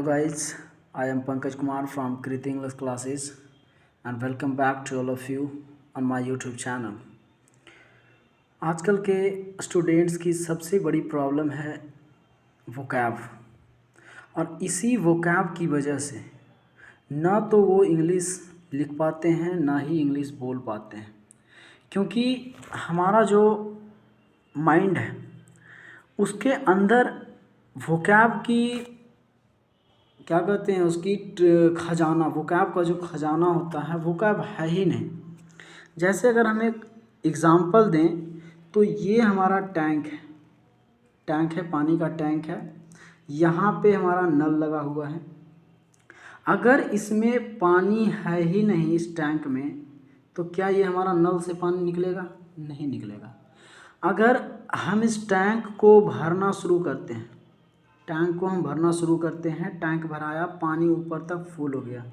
Hello guys, I am Pankaj Kumar from Kriti English Classes and welcome back to all of you on my YouTube channel. आजकल के students की सबसे बड़ी problem है vocab, और इसी वोकैब की वजह से ना तो वो इंग्लिश लिख पाते हैं ना ही इंग्लिश बोल पाते हैं, क्योंकि हमारा जो माइंड है उसके अंदर वोकैब की क्या कहते हैं उसकी खजाना, वोकैब का जो खजाना होता है वोकैब है ही नहीं। जैसे अगर हम एक एग्ज़ाम्पल दें तो ये हमारा टैंक है, पानी का टैंक है। यहाँ पे हमारा नल लगा हुआ है। अगर इसमें पानी है ही नहीं इस टैंक में, तो क्या ये हमारा नल से पानी निकलेगा? नहीं निकलेगा। अगर हम इस टैंक को भरना शुरू करते हैं, टैंक भराया, पानी ऊपर तक फुल हो गया,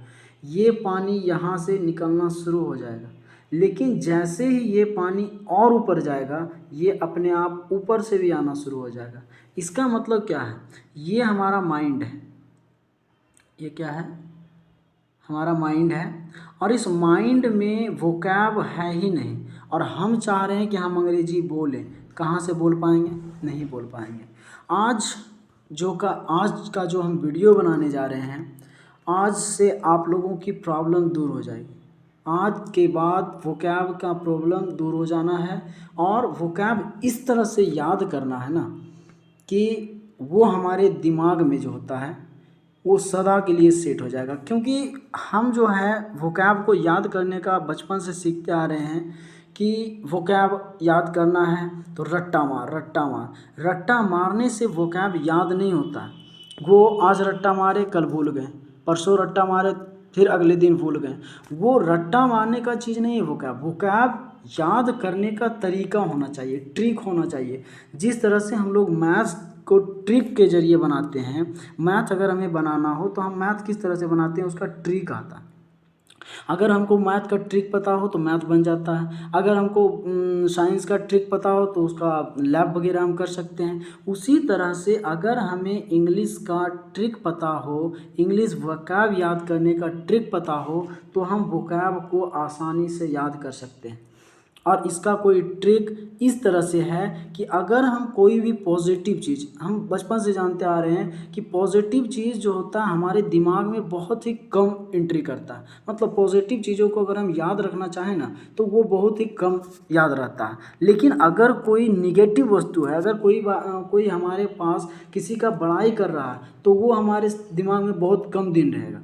ये पानी यहाँ से निकलना शुरू हो जाएगा। लेकिन जैसे ही ये पानी और ऊपर जाएगा, ये अपने आप ऊपर से भी आना शुरू हो जाएगा। इसका मतलब क्या है? ये हमारा माइंड है। ये क्या है? हमारा माइंड है, और इस माइंड में वोकैब है ही नहीं, और हम चाह रहे हैं कि हम अंग्रेजी बोलें। कहाँ से बोल पाएंगे? नहीं बोल पाएंगे। आज का जो हम वीडियो बनाने जा रहे हैं, आज से आप लोगों की प्रॉब्लम दूर हो जाएगी। आज के बाद वोकैब का प्रॉब्लम दूर हो जाना है, और वोकैब इस तरह से याद करना है ना कि वो हमारे दिमाग में जो होता है वो सदा के लिए सेट हो जाएगा। क्योंकि हम जो है वोकैब को याद करने का बचपन से सीखते आ रहे हैं कि वोकैब याद करना है तो रट्टा मारने से वोकैब याद नहीं होता। वो आज रट्टा मारे कल भूल गए, परसों रट्टा मारे फिर अगले दिन भूल गए। वो रट्टा मारने का चीज़ नहीं है वोकैब याद करने का तरीका होना चाहिए, ट्रिक होना चाहिए। जिस तरह से हम लोग मैथ्स को ट्रिक के ज़रिए बनाते हैं, मैथ अगर हमें बनाना हो तो हम मैथ किस तरह से बनाते हैं उसका ट्रिक आता है। अगर हमको मैथ का ट्रिक पता हो तो मैथ बन जाता है। अगर हमको साइंस का ट्रिक पता हो तो उसका लैब वगैरह हम कर सकते हैं। उसी तरह से अगर हमें इंग्लिश का ट्रिक पता हो, इंग्लिश वोकैब याद करने का ट्रिक पता हो, तो हम वोकैब को आसानी से याद कर सकते हैं। और इसका कोई ट्रिक इस तरह से है कि अगर हम कोई भी पॉजिटिव चीज़, हम बचपन से जानते आ रहे हैं कि पॉजिटिव चीज़ जो होता है हमारे दिमाग में बहुत ही कम एंट्री करता है। मतलब पॉजिटिव चीज़ों को अगर हम याद रखना चाहें ना तो वो बहुत ही कम याद रहता है। लेकिन अगर कोई निगेटिव वस्तु है, अगर कोई हमारे पास किसी का बड़ाई कर रहा है तो वो हमारे दिमाग में बहुत कम दिन रहेगा।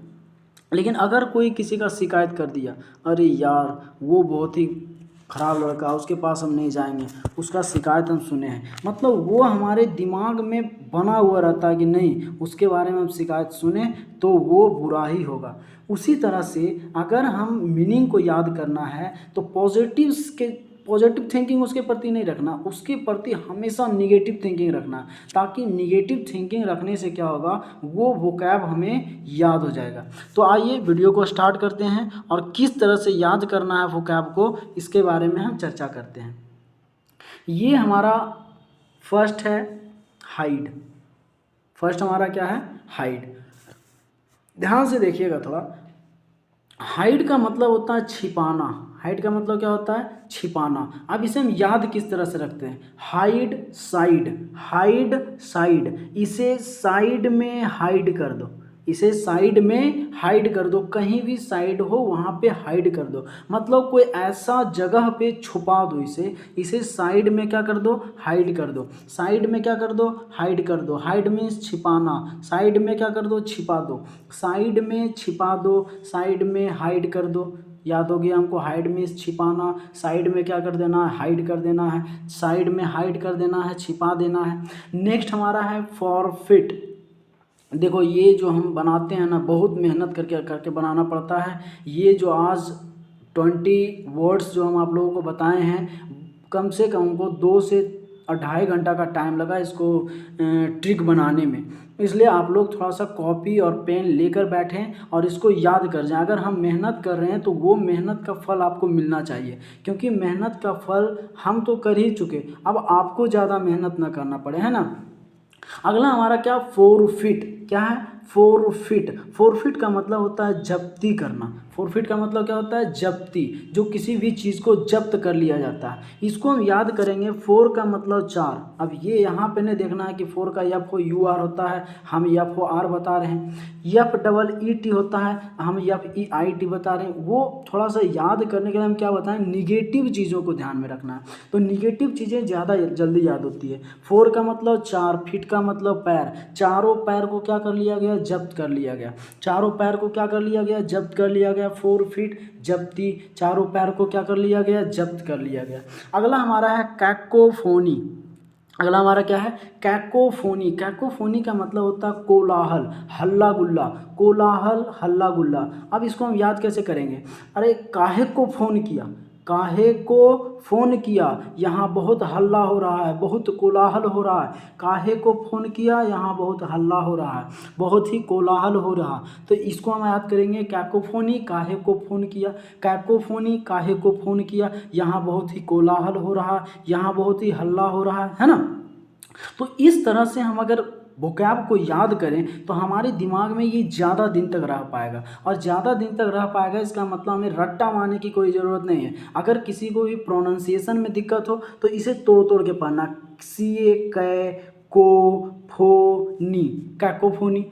लेकिन अगर कोई किसी का शिकायत कर दिया, अरे यार वो बहुत ही ख़राब लड़का, उसके पास हम नहीं जाएंगे, उसका शिकायत हम सुने हैं, मतलब वो हमारे दिमाग में बना हुआ रहता है कि नहीं उसके बारे में हम शिकायत सुने तो वो बुरा ही होगा। उसी तरह से अगर हम मीनिंग को याद करना है तो पॉजिटिव थिंकिंग उसके प्रति नहीं रखना, उसके प्रति हमेशा निगेटिव थिंकिंग रखना, ताकि निगेटिव थिंकिंग रखने से क्या होगा, वो वोकैब हमें याद हो जाएगा। तो आइए वीडियो को स्टार्ट करते हैं और किस तरह से याद करना है वोकैब को, इसके बारे में हम चर्चा करते हैं। ये हमारा फर्स्ट है हाइड। फर्स्ट हमारा क्या है? हाइड। ध्यान से देखिएगा थोड़ा। हाइड का मतलब होता है छिपाना। हाइड का मतलब क्या होता है? छिपाना। अब इसे हम याद किस तरह से रखते हैं? हाइड साइड, इसे साइड में हाइड कर दो, इसे साइड में हाइड कर दो, कहीं भी साइड हो वहाँ पे हाइड कर दो। मतलब कोई ऐसा जगह पे छुपा दो इसे साइड में क्या कर दो? हाइड कर दो। साइड में क्या कर दो? हाइड कर दो। हाइड मीन्स छिपाना, साइड में क्या कर दो? छिपा दो। साइड में छिपा दो, साइड में हाइड कर दो। याद हो गया हमको? हाइड मीन्स छिपाना, साइड में क्या कर देना? हाइड कर देना है। साइड में हाइड कर देना है, छिपा देना है। नेक्स्ट हमारा है फॉरफिट। देखो ये जो हम बनाते हैं ना, बहुत मेहनत करके बनाना पड़ता है। ये जो आज 20 वर्ड्स जो हम आप लोगों को बताए हैं, कम से कम हमको 2 से 2.5 घंटा का टाइम लगा इसको ट्रिक बनाने में। इसलिए आप लोग थोड़ा सा कॉपी और पेन लेकर बैठें और इसको याद कर जाएं। अगर हम मेहनत कर रहे हैं तो वो मेहनत का फल आपको मिलना चाहिए, क्योंकि मेहनत का फल हम तो कर ही चुके, अब आपको ज़्यादा मेहनत ना करना पड़े, है ना। अगला हमारा क्या? फोरफिट। क्या है? फोरफिट। फोरफिट का मतलब होता है जब्ती करना। फोरफिट का मतलब क्या होता है? जब्ती, जो किसी भी चीज़ को जब्त कर लिया जाता है। इसको हम याद करेंगे। फोर का मतलब 4। अब ये यहाँ पे नहीं देखना है कि फोर का एफ ओ यू आर होता है, हम एफ ओ आर बता रहे हैं। एफ डबल ई टी होता है, हम एफ ई आई टी बता रहे हैं। वो थोड़ा सा याद करने के लिए हम क्या बताएं, निगेटिव चीज़ों को ध्यान में रखना है। तो निगेटिव चीज़ें ज़्यादा जल्दी याद होती है। फोर का मतलब 4, फिट का मतलब पैर। चारों पैर को क्या कर लिया गया? जब्त कर लिया गया। चारों पैर को क्या कर लिया गया? जब्त कर लिया गया। फोरफिट, जब्ती, चारों पैर को क्या कर लिया गया? जब्त कर लिया गया। अगला हमारा है कैकोफोनी। अगला हमारा क्या है? कैकोफोनी। कैकोफोनी का मतलब होता है कोलाहल, हल्ला गुल्ला। कोलाहल, हल्ला गुल्ला। अब इसको हम याद कैसे करेंगे? अरे काहे को फ़ोन किया, काहे को फ़ोन किया, यहाँ बहुत हल्ला हो रहा है, बहुत कोलाहल हो रहा है। काहे को फ़ोन किया, यहाँ बहुत हल्ला हो रहा है, बहुत ही कोलाहल हो रहा। तो इसको हम याद करेंगे कैकोफोनी, काहे को फ़ोन किया। कैकोफोनी, काहे को फ़ोन किया, यहाँ बहुत ही कोलाहल हो रहा, यहाँ बहुत ही हल्ला हो रहा है ना। तो इस तरह से हम अगर वोकैब को याद करें तो हमारे दिमाग में ये ज़्यादा दिन तक रह पाएगा। और ज़्यादा दिन तक रह पाएगा इसका मतलब हमें रट्टा मारने की कोई ज़रूरत नहीं है। अगर किसी को भी प्रोनाउंसिएशन में दिक्कत हो तो इसे तोड़ तोड़ के पढ़ना। सी ए कै को फो नी, कैकोफोनी।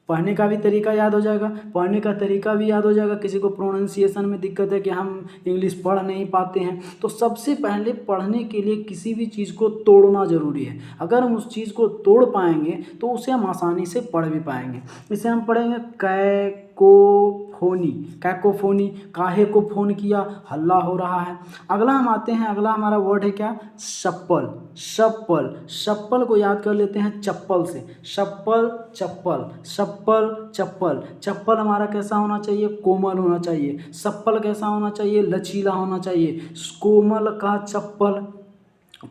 पढ़ने का भी तरीका याद हो जाएगा, पढ़ने का तरीका भी याद हो जाएगा। किसी को प्रोनाउंसिएशन में दिक्कत है कि हम इंग्लिश पढ़ नहीं पाते हैं, तो सबसे पहले पढ़ने के लिए किसी भी चीज़ को तोड़ना ज़रूरी है। अगर हम उस चीज़ को तोड़ पाएंगे तो उसे हम आसानी से पढ़ भी पाएंगे। इसे हम पढ़ेंगे कैकोफोनी। कैकोफोनी, काहे को फ़ोन किया, हल्ला हो रहा है। अगला हम आते हैं, अगला हमारा वर्ड है क्या? चप्पल। चप्पल, चप्पल को याद कर लेते हैं चप्पल से। चप्पल, चप्पल, चप्पल, चप्पल। चप्पल हमारा कैसा होना चाहिए? कोमल होना चाहिए। चप्पल कैसा होना चाहिए? लचीला होना चाहिए। कोमल का चप्पल,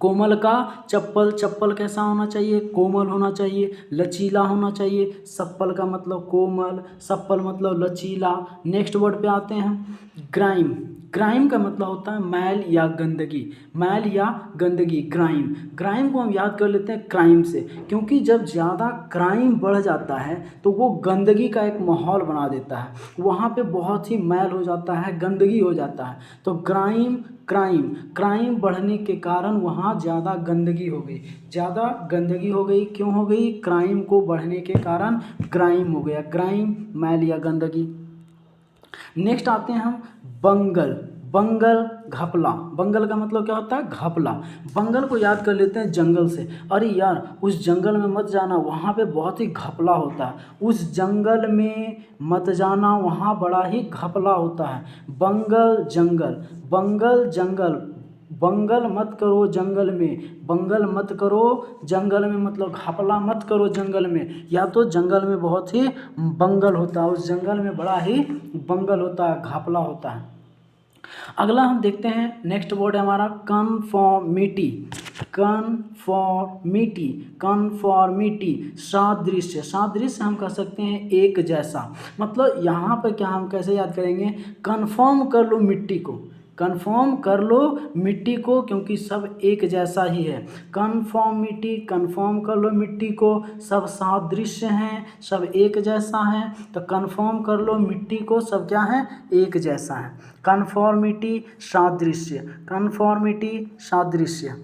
कोमल का चप्पल। चप्पल कैसा होना चाहिए? कोमल होना चाहिए, लचीला होना चाहिए। चप्पल का मतलब कोमल, चप्पल मतलब लचीला। नेक्स्ट वर्ड पे आते हैं, ग्राइम। ग्राइम का मतलब होता है मैल या गंदगी। मैल या गंदगी, ग्राइम। ग्राइम को हम याद कर लेते हैं क्राइम से, क्योंकि जब ज़्यादा क्राइम बढ़ जाता है तो वो गंदगी का एक माहौल बना देता है। वहाँ पे बहुत ही मैल हो जाता है, गंदगी हो जाता है। तो ग्राइम, क्राइम। क्राइम बढ़ने के कारण वहाँ ज़्यादा गंदगी हो गई, ज़्यादा गंदगी हो गई। क्यों हो गई? क्राइम को बढ़ने के कारण क्राइम हो गया। क्राइम, मैल या गंदगी। नेक्स्ट आते हैं हम बंगल। बंगल, घपला। बंगल का मतलब क्या होता है? घपला। बंगल को याद कर लेते हैं जंगल से। अरे यार उस जंगल में मत जाना, वहाँ पे बहुत ही घपला होता है। उस जंगल में मत जाना, वहाँ बड़ा ही घपला होता है। बंगल, जंगल। बंगल, जंगल। बंगल मत करो जंगल में, बंगल मत करो जंगल में, मतलब घपला मत करो जंगल में। या तो जंगल में बहुत ही बंगल होता है, उस जंगल में बड़ा ही बंगल होता है, घपला होता है। अगला हम देखते हैं, नेक्स्ट वर्ड है हमारा कन्फॉर्मिटी। कन्फॉर्मिटी, कन्फॉर्मिटी, सादृश्य। सादृश्य हम कह सकते हैं एक जैसा। मतलब यहाँ पर क्या हम कैसे याद करेंगे? कन्फर्म कर लो मिट्टी को, कन्फर्म कर लो मिट्टी को, क्योंकि सब एक जैसा ही है। कन्फॉर्मिटी, कन्फर्म कर लो मिट्टी को, सब सादृश्य हैं, सब एक जैसा है। तो कन्फर्म कर लो मिट्टी को, सब क्या है? एक जैसा है। कन्फॉर्मिटी, सादृश्य। कन्फॉर्मिटी, सादृश्य।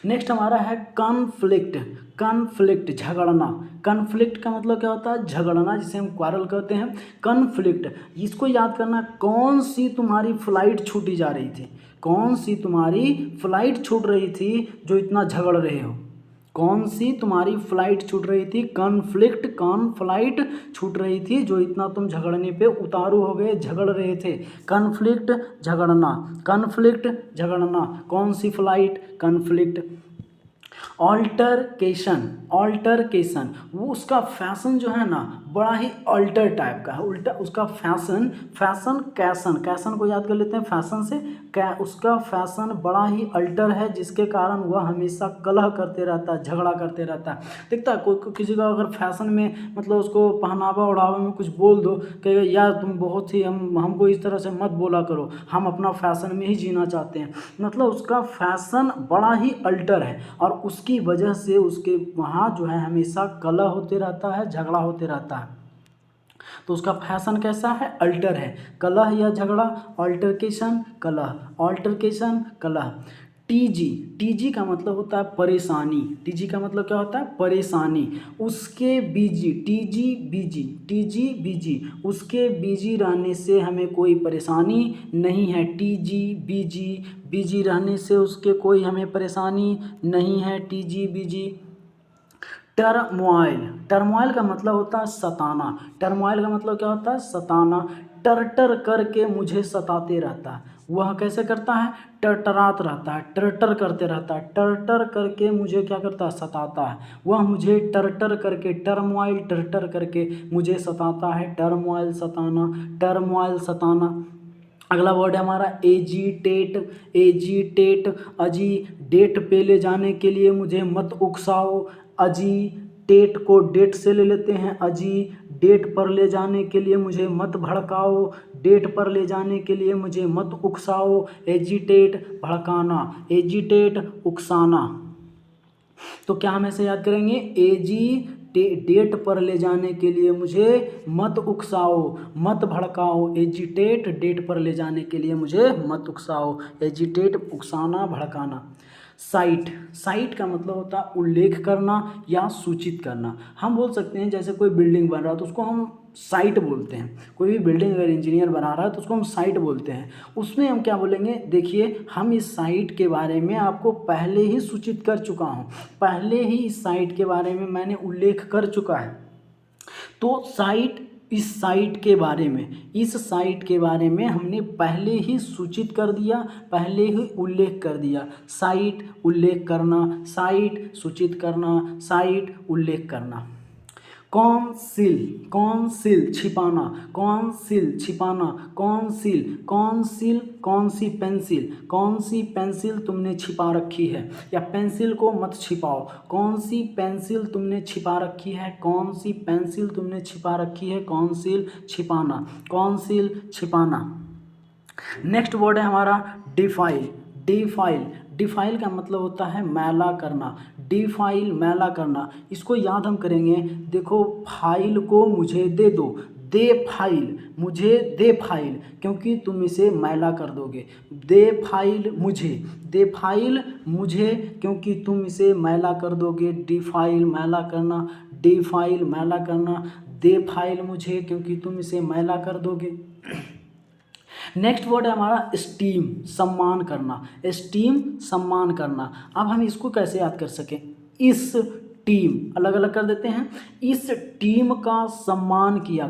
नेक्स्ट हमारा है कॉन्फ्लिक्ट। कॉन्फ्लिक्ट, झगड़ना। कॉन्फ्लिक्ट का मतलब क्या होता है? झगड़ना, जिसे हम क्वारल कहते हैं। कॉन्फ्लिक्ट, इसको याद करना। कौन सी तुम्हारी फ्लाइट छूटी जा रही थी? कौन सी तुम्हारी फ्लाइट छूट रही थी जो इतना झगड़ रहे हो? कौन सी तुम्हारी फ्लाइट छूट रही थी? कॉन्फ्लिक्ट, फ्लाइट छूट रही थी जो इतना तुम झगड़ने पे उतारू हो गए, झगड़ रहे थे। कॉन्फ्लिक्ट, झगड़ना। कॉन्फ्लिक्ट, झगड़ना। कौन सी फ्लाइट? कॉन्फ्लिक्ट। ऑल्टरकेशन, ऑल्टरकेशन, वो उसका फैशन जो है ना बड़ा ही अल्टर टाइप का है, उल्टा उसका फैशन, कैसन को याद कर लेते हैं फैशन से, क्या उसका फैशन बड़ा ही अल्टर है, जिसके कारण वह हमेशा कलह करते रहता है, झगड़ा करते रहता है। दिखता है कोई किसी का अगर फैशन में मतलब उसको पहनावा ओढ़ावे में कुछ बोल दो कि यार तुम बहुत ही हमको इस तरह से मत बोला करो, हम अपना फैशन में ही जीना चाहते हैं, मतलब उसका फैशन बड़ा ही अल्टर है और उसकी वजह से उसके वहाँ जो है हमेशा कलह होते रहता है, झगड़ा होते रहता है। तो उसका फैशन कैसा है, अल्टर है, कलह या झगड़ा, अल्टरकेशन कलह। टीजी का मतलब होता है परेशानी, टीजी का मतलब क्या होता है, परेशानी। उसके टीजी बीजी, उसके बीजी रहने से हमें कोई परेशानी नहीं है, टीजी बीजी रहने से उसके कोई हमें परेशानी नहीं है, टीजी बीजी। टर्मोइल का मतलब होता है सताना, टर्मोइल का मतलब क्या होता है, सताना। टर करके मुझे सताते रहता है, वह कैसे करता है, टरटरात रहता है, टर्टर करते रहता है, टर्टर करके मुझे क्या करता है, सताता है, वह मुझे टर्टर करके, टर्मोइल टर्टर करके मुझे सताता है, टर्मोइल सताना। अगला वर्ड है हमारा एजीटेट, अजी डेट पे ले जाने के लिए मुझे मत उकसाओ, अजी टेट को डेट से ले लेते हैं, अजी डेट पर ले जाने के लिए मुझे मत भड़काओ, डेट पर ले जाने के लिए मुझे मत उकसाओ, एजिटेट भड़काना, एजिटेट उकसाना। तो क्या हम ऐसे याद करेंगे, डेट पर ले जाने के लिए मुझे मत उकसाओ, मत भड़काओ, एजिटेट डेट पर ले जाने के लिए मुझे मत उकसाओ, एजिटेट उकसाना भड़काना। साइट का मतलब होता है उल्लेख करना या सूचित करना। हम बोल सकते हैं जैसे कोई बिल्डिंग बन रहा है तो उसको हम साइट बोलते हैं, कोई भी बिल्डिंग अगर इंजीनियर बना रहा है तो उसको हम साइट बोलते हैं। उसमें हम क्या बोलेंगे, देखिए हम इस साइट के बारे में आपको पहले ही सूचित कर चुका हूँ, पहले ही इस साइट के बारे में मैंने उल्लेख कर चुका है। तो इस साइट के बारे में हमने पहले ही सूचित कर दिया, पहले ही उल्लेख कर दिया। साइट उल्लेख करना, साइट सूचित करना, साइट उल्लेख करना। कौंसिल छिपाना, कौन सी पेंसिल तुमने छिपा रखी है, या पेंसिल को मत छिपाओ, कौन सी पेंसिल तुमने छिपा रखी है, कौन सी पेंसिल तुमने छिपा रखी है, कौंसिल छिपाना। नेक्स्ट वर्ड है हमारा डिफाइल का मतलब होता है मैला करना, मैला करना। इसको याद हम करेंगे, देखो फाइल को मुझे दे दो, मुझे दे फाइल क्योंकि तुम इसे मैला कर दोगे, दे फाइल मुझे क्योंकि तुम इसे मैला कर दोगे, डिफाइल मैला करना, दे फाइल मुझे क्योंकि तुम इसे मैला कर दोगे। नेक्स्ट वर्ड है हमारा सम्मान करना। अब हम इसको कैसे याद कर सकें, इस टीम अलग अलग कर देते हैं, इस टीम का सम्मान किया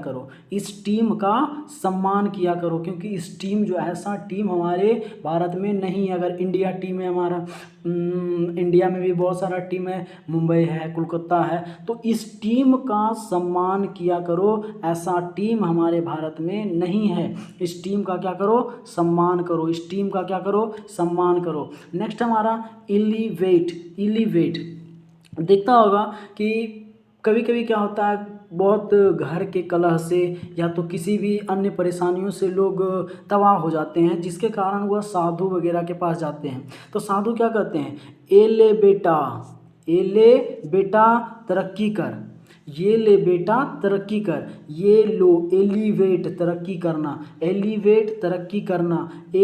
करो, क्योंकि इस टीम जो ऐसा टीम हमारे भारत में नहीं है। अगर इंडिया टीम है हमारा, इंडिया में भी बहुत सारा टीम है, मुंबई है, कोलकाता है, तो इस टीम का सम्मान किया करो, ऐसा टीम हमारे भारत में नहीं है। इस टीम का क्या करो, सम्मान करो, इस टीम का क्या करो, सम्मान करो। नेक्स्ट हमारा इलिवेट। देखता होगा कि कभी कभी क्या होता है, बहुत घर के कलह से या तो किसी भी अन्य परेशानियों से लोग तबाह हो जाते हैं, जिसके कारण वह साधु वगैरह के पास जाते हैं। तो साधु क्या कहते हैं, ए ले बेटा तरक्की कर, ये ले बेटा तरक्की कर, ये लो एलिवेट तरक्की करना, ए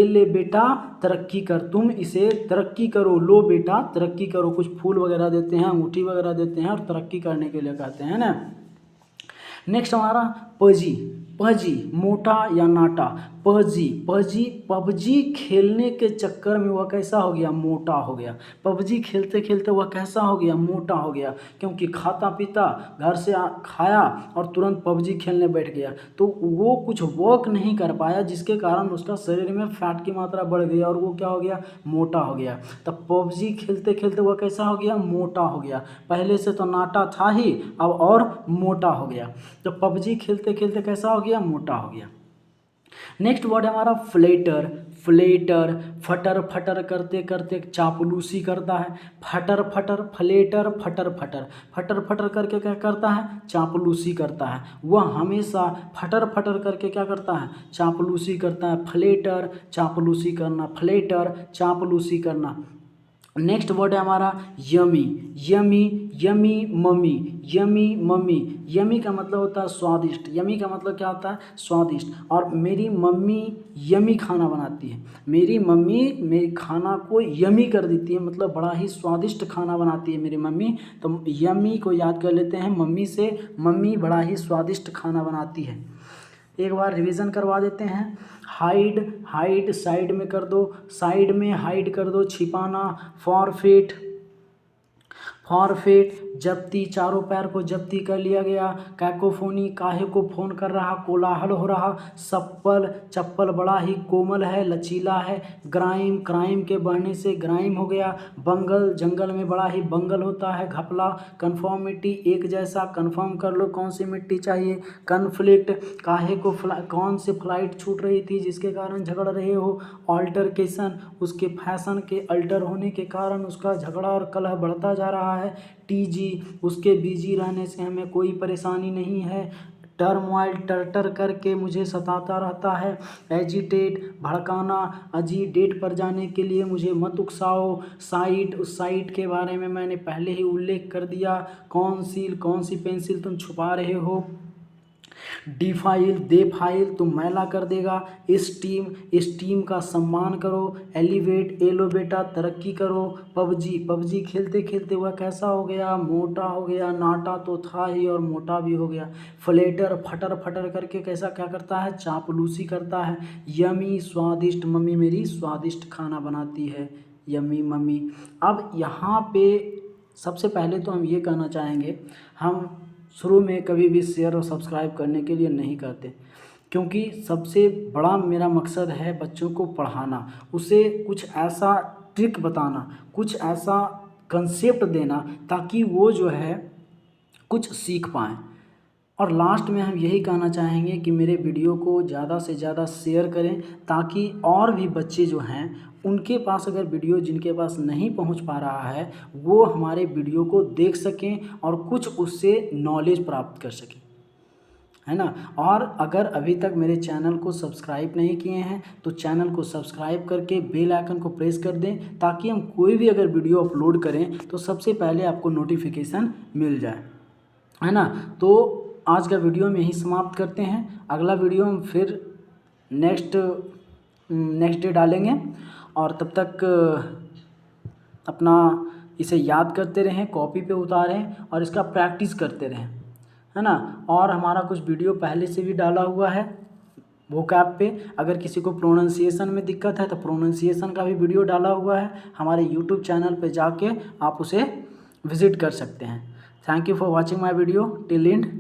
ले बेटा तरक्की कर, तुम इसे तरक्की करो, लो बेटा तरक्की करो। कुछ फूल वगैरह देते हैं, अंगूठी वगैरह देते हैं और तरक्की करने के लिए कहते हैं ना। नेक्स्ट हमारा पबजी मोटा या नाटा, पबजी पबजी पबजी खेलने के चक्कर में वह कैसा हो गया, मोटा हो गया। पबजी खेलते खेलते वह कैसा हो गया, मोटा हो गया, क्योंकि खाता पीता घर से खाया और तुरंत पबजी खेलने बैठ गया, तो वो कुछ वर्क नहीं कर पाया, जिसके कारण उसका शरीर में फैट की मात्रा बढ़ गई और वो क्या हो गया, मोटा हो गया। तब पबजी खेलते खेलते वह कैसा हो गया, मोटा हो गया। पहले से तो नाटा था ही, अब और मोटा हो गया। तो पबजी खेलते खेलते कैसा हो गया, मोटा हो गया। नेक्स्ट वर्ड है हमारा फ्लेटर। फ्लेटर फटर फटर करते करते चापलूसी करता है। फटर फटर फ्लेटर फटर फटर फटर फटर करके क्या करता है, चापलूसी करता है। वह हमेशा फटर फटर करके क्या करता है, चापलूसी करता है। फ्लेटर चापलूसी करना, फ्लेटर चापलूसी करना। नेक्स्ट वर्ड है हमारा yummy. Yummy yummy mummy, yummy mummy. Yummy का मतलब होता है स्वादिष्ट, यमी का मतलब क्या होता है, स्वादिष्ट। और मेरी मम्मी यमी खाना बनाती है, मेरी मम्मी मेरी खाना को यमी कर देती है, मतलब बड़ा ही स्वादिष्ट खाना बनाती है मेरी मम्मी। तो यमी को याद कर लेते हैं मम्मी से, मम्मी बड़ा ही स्वादिष्ट खाना बनाती है। एक बार रिवीजन करवा देते हैं। हाइड हाइड साइड में कर दो, साइड में हाइड कर दो, छिपाना। फॉरफिट फॉरफिट जब्ती, चारों पैर को जब्ती कर लिया गया। कैकोफोनी काहे को फोन कर रहा, कोलाहल हो रहा। सप्पल चप्पल बड़ा ही कोमल है, लचीला है। ग्राइम क्राइम के बढ़ने से ग्राइम हो गया। बंगल जंगल में बड़ा ही बंगल होता है। घपला कन्फॉर्मिटी एक जैसा, कन्फर्म कर लो कौन सी मिट्टी चाहिए। कन्फ्लिक्ट काहे को कौन से फ्लाइट छूट रही थी जिसके कारण झगड़ रहे हो। ऑल्टरकेशन उसके फैशन के अल्टर होने के कारण उसका झगड़ा और कलह बढ़ता जा रहा है। टीजी उसके बिजी रहने से हमें कोई परेशानी नहीं है। टर्मोइल टर करके मुझे सताता रहता है। एजिटेट भड़काना, अजी डेट पर जाने के लिए मुझे मत उकसाओ। साइट उस साइट के बारे में मैंने पहले ही उल्लेख कर दिया। कौंसिल कौन सी पेंसिल तुम छुपा रहे हो। डिफाइल देफाइल तुम मैला कर देगा। स्टीम का सम्मान करो। एलिवेट एलो बेटा तरक्की करो। पबजी पबजी खेलते खेलते वह कैसा हो गया, मोटा हो गया। नाटा तो था ही और मोटा भी हो गया। फ्लेटर फटर फटर करके कैसा क्या करता है, चापलूसी करता है। यमी स्वादिष्ट, मम्मी मेरी स्वादिष्ट खाना बनाती है, यमी मम्मी। अब यहाँ पे सबसे पहले तो हम ये कहना चाहेंगे, हम शुरू में कभी भी शेयर और सब्सक्राइब करने के लिए नहीं कहते, क्योंकि सबसे बड़ा मेरा मकसद है बच्चों को पढ़ाना, उसे कुछ ऐसा ट्रिक बताना, कुछ ऐसा कंसेप्ट देना ताकि वो जो है कुछ सीख पाएँ। और लास्ट में हम यही कहना चाहेंगे कि मेरे वीडियो को ज़्यादा से ज़्यादा शेयर करें ताकि और भी बच्चे जो हैं उनके पास अगर वीडियो जिनके पास नहीं पहुंच पा रहा है वो हमारे वीडियो को देख सकें और कुछ उससे नॉलेज प्राप्त कर सकें, है ना। और अगर अभी तक मेरे चैनल को सब्सक्राइब नहीं किए हैं तो चैनल को सब्सक्राइब करके बेल आइकन को प्रेस कर दें ताकि हम कोई भी अगर वीडियो अपलोड करें तो सबसे पहले आपको नोटिफिकेशन मिल जाए, है ना। तो आज का वीडियो में यही समाप्त करते हैं। अगला वीडियो हम फिर नेक्स्ट डे डालेंगे और तब तक अपना इसे याद करते रहें, कॉपी पे उतारें और इसका प्रैक्टिस करते रहें, है ना। और हमारा कुछ वीडियो पहले से भी डाला हुआ है वोकैब पे, अगर किसी को प्रोनाउंसिएशन में दिक्कत है तो प्रोनाउंसिएशन का भी वीडियो डाला हुआ है हमारे यूट्यूब चैनल पे, जाके आप उसे विज़िट कर सकते हैं। Thank you for watching my video till and.